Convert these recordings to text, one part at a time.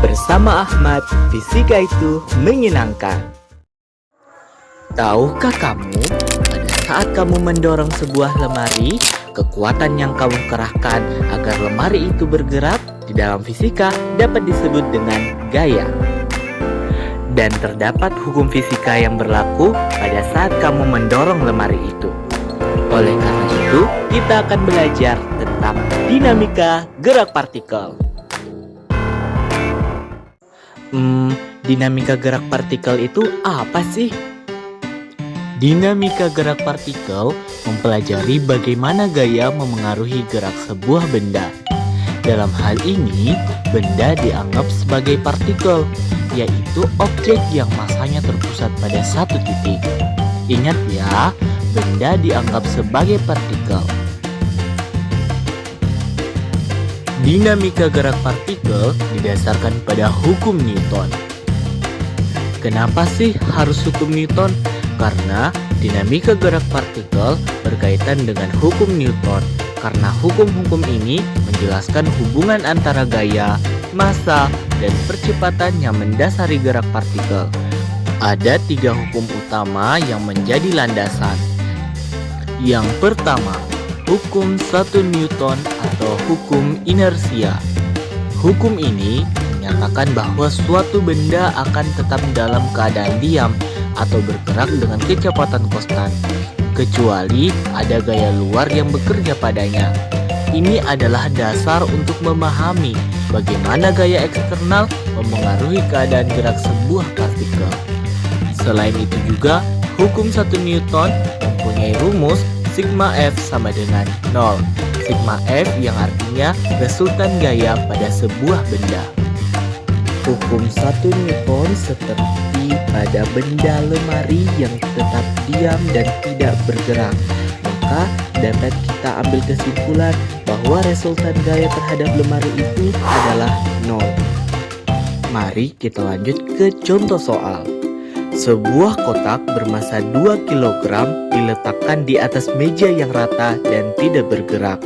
Bersama Ahmad, fisika itu menyenangkan. Tahukah kamu, pada saat kamu mendorong sebuah lemari, kekuatan yang kamu kerahkan agar lemari itu bergerak di dalam fisika dapat disebut dengan gaya. Dan terdapat hukum fisika yang berlaku pada saat kamu mendorong lemari itu. Oleh karena itu, kita akan belajar tentang dinamika gerak partikel. Dinamika gerak partikel itu apa sih? Dinamika gerak partikel mempelajari bagaimana gaya memengaruhi gerak sebuah benda. Dalam hal ini, benda dianggap sebagai partikel, yaitu objek yang masanya terpusat pada satu titik. Ingat ya, benda dianggap sebagai partikel. Dinamika gerak partikel didasarkan pada hukum Newton. Kenapa sih harus hukum Newton? Karena dinamika gerak partikel berkaitan dengan hukum Newton. Karena hukum-hukum ini menjelaskan hubungan antara gaya, massa, dan percepatan yang mendasari gerak partikel. Ada 3 hukum utama yang menjadi landasan. Yang pertama, hukum 1 Newton atau hukum inersia. Hukum ini menyatakan bahwa suatu benda akan tetap dalam keadaan diam atau bergerak dengan kecepatan konstan, kecuali ada gaya luar yang bekerja padanya. Ini adalah dasar untuk memahami bagaimana gaya eksternal memengaruhi keadaan gerak sebuah partikel. Selain itu juga, hukum 1 Newton mempunyai rumus sigma F sama dengan 0. Sigma F yang artinya resultan gaya pada sebuah benda. Hukum 1 Newton seperti pada benda lemari yang tetap diam dan tidak bergerak, maka dapat kita ambil kesimpulan bahwa resultan gaya terhadap lemari itu adalah 0. Mari kita lanjut ke contoh soal. Sebuah kotak bermasa 2 kg diletakkan di atas meja yang rata dan tidak bergerak.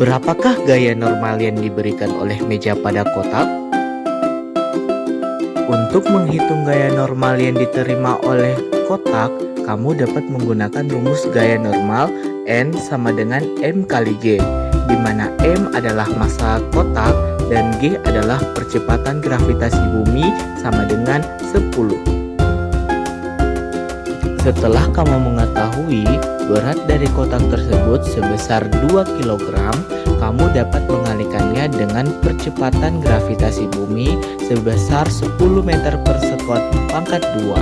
Berapakah gaya normal yang diberikan oleh meja pada kotak? Untuk menghitung gaya normal yang diterima oleh kotak, kamu dapat menggunakan rumus gaya normal N sama dengan M kali G, di mana M adalah massa kotak dan G adalah percepatan gravitasi bumi sama dengan 10. Setelah kamu mengetahui berat dari kotak tersebut sebesar 2 kg, kamu dapat mengalihkannya dengan percepatan gravitasi bumi sebesar 10 meter per sekon pangkat 2,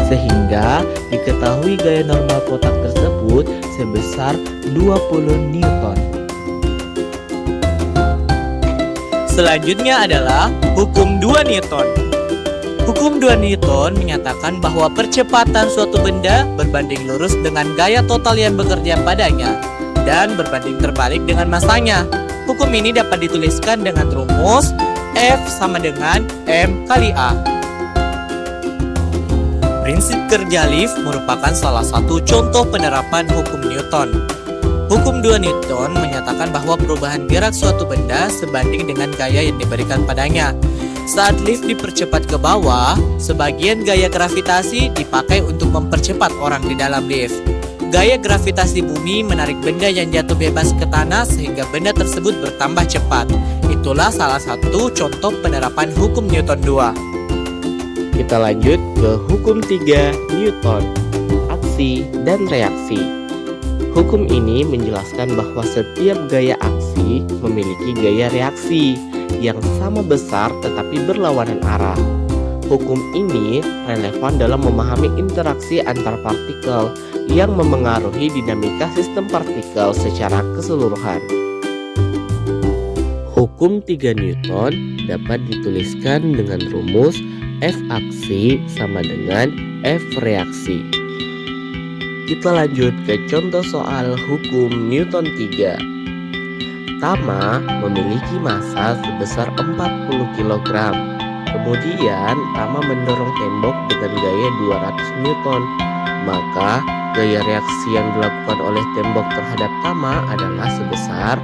sehingga diketahui gaya normal kotak tersebut sebesar 20 Newton. Selanjutnya adalah hukum 2 Newton. Hukum 2 Newton menyatakan bahwa percepatan suatu benda berbanding lurus dengan gaya total yang bekerja padanya dan berbanding terbalik dengan massanya. Hukum ini dapat dituliskan dengan rumus F sama dengan M kali A. Prinsip kerja lift merupakan salah satu contoh penerapan hukum Newton. Hukum 2 Newton menyatakan bahwa perubahan gerak suatu benda sebanding dengan gaya yang diberikan padanya. Saat lift dipercepat ke bawah, sebagian gaya gravitasi dipakai untuk mempercepat orang di dalam lift. Gaya gravitasi bumi menarik benda yang jatuh bebas ke tanah sehingga benda tersebut bertambah cepat. Itulah salah satu contoh penerapan hukum Newton 2. Kita lanjut ke hukum 3 Newton, aksi dan reaksi. Hukum ini menjelaskan bahwa setiap gaya aksi memiliki gaya reaksi yang sama besar tetapi berlawanan arah. Hukum ini relevan dalam memahami interaksi antar partikel yang memengaruhi dinamika sistem partikel secara keseluruhan. Hukum 3 Newton dapat dituliskan dengan rumus F aksi sama dengan F reaksi. Kita lanjut ke contoh soal hukum Newton 3. Tama memiliki massa sebesar 40 kg. Kemudian Tama mendorong tembok dengan gaya 200 Newton. Maka gaya reaksi yang dilakukan oleh tembok terhadap Tama adalah sebesar.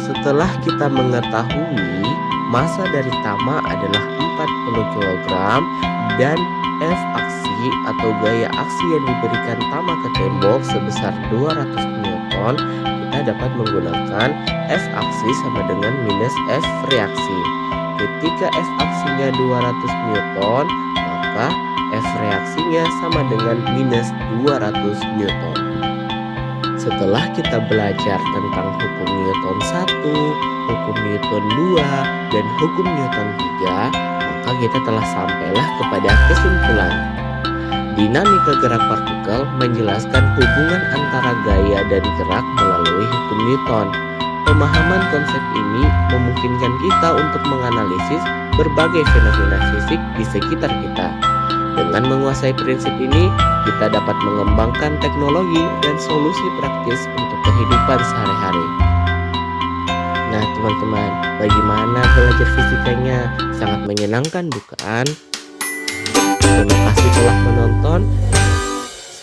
Setelah kita mengetahui Massa dari tama adalah 40 kilogram dan F aksi atau gaya aksi yang diberikan tama ke tembok sebesar 200 newton, kita dapat menggunakan F aksi sama dengan minus F reaksi. Ketika F aksinya 200 newton, maka F reaksinya sama dengan minus 200 newton. Setelah kita belajar tentang hukum Newton 1, hukum Newton 2, dan hukum Newton 3, maka kita telah sampailah kepada kesimpulan. Dinamika gerak partikel menjelaskan hubungan antara gaya dan gerak melalui hukum Newton. Pemahaman konsep ini memungkinkan kita untuk menganalisis berbagai fenomena fisik di sekitar kita. Dengan menguasai prinsip ini, kita dapat mengembangkan teknologi dan solusi praktis untuk kehidupan sehari-hari. Nah, teman-teman, bagaimana belajar fisikanya? Sangat menyenangkan, bukan? Terima kasih telah menonton.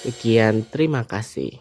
Sekian, terima kasih.